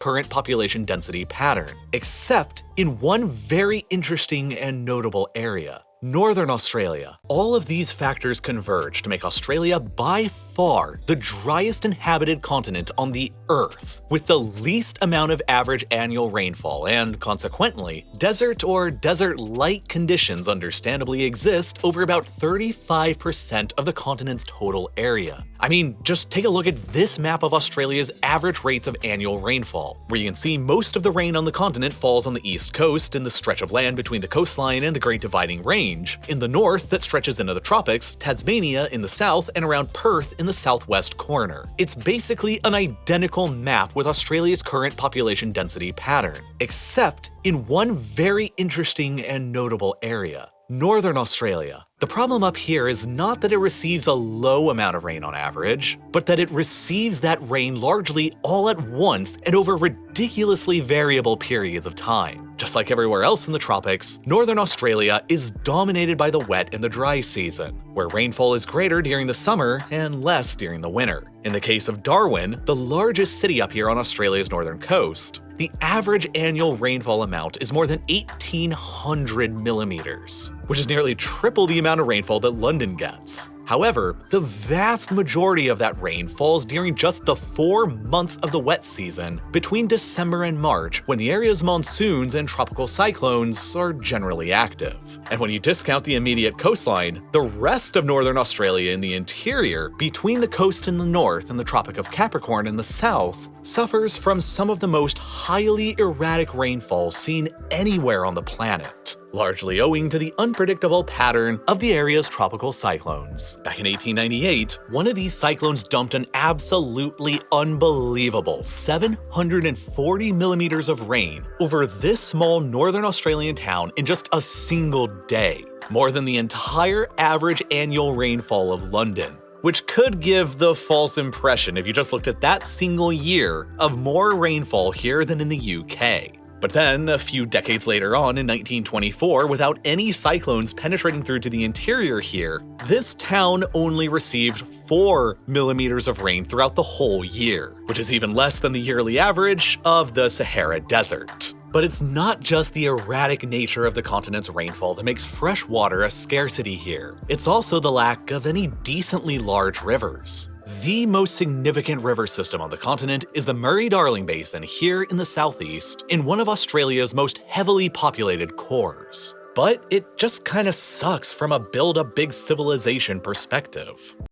current population density pattern, except in one very interesting and notable area. Northern Australia. All of these factors converge to make Australia by far the driest inhabited continent on the Earth, with the least amount of average annual rainfall, and consequently, desert or desert-like conditions understandably exist over about 35% of the continent's total area. I mean, just take a look at this map of Australia's average rates of annual rainfall, where you can see most of the rain on the continent falls on the east coast in the stretch of land between the coastline and the Great Dividing Range, in the north that stretches into the tropics, Tasmania in the south, and around Perth in the southwest corner. It's basically an identical map with Australia's current population density pattern, except in one very interesting and notable area. Northern Australia. The problem up here is not that it receives a low amount of rain on average, but that it receives that rain largely all at once and over ridiculously variable periods of time. Just like everywhere else in the tropics, Northern Australia is dominated by the wet and the dry season, where rainfall is greater during the summer and less during the winter. In the case of Darwin, the largest city up here on Australia's northern coast, the average annual rainfall amount is more than 1,800 millimeters, which is nearly triple the amount of rainfall that London gets. However, the vast majority of that rain falls during just the 4 months of the wet season between December and March, when the area's monsoons and tropical cyclones are generally active. And when you discount the immediate coastline, the rest of northern Australia in the interior, between the coast in the north and the Tropic of Capricorn in the south, suffers from some of the most highly erratic rainfall seen anywhere on the planet, largely owing to the unpredictable pattern of the area's tropical cyclones. Back in 1898, one of these cyclones dumped an absolutely unbelievable 740 millimeters of rain over this small northern Australian town in just a single day, more than the entire average annual rainfall of London, which could give the false impression if you just looked at that single year of more rainfall here than in the UK. But then, a few decades later on in 1924, without any cyclones penetrating through to the interior here, this town only received 4 millimeters of rain throughout the whole year, which is even less than the yearly average of the Sahara Desert. But it's not just the erratic nature of the continent's rainfall that makes fresh water a scarcity here. It's also the lack of any decently large rivers. The most significant river system on the continent is the Murray-Darling Basin here in the southeast, in one of Australia's most heavily populated cores. But it just kinda sucks from a build a big civilization perspective.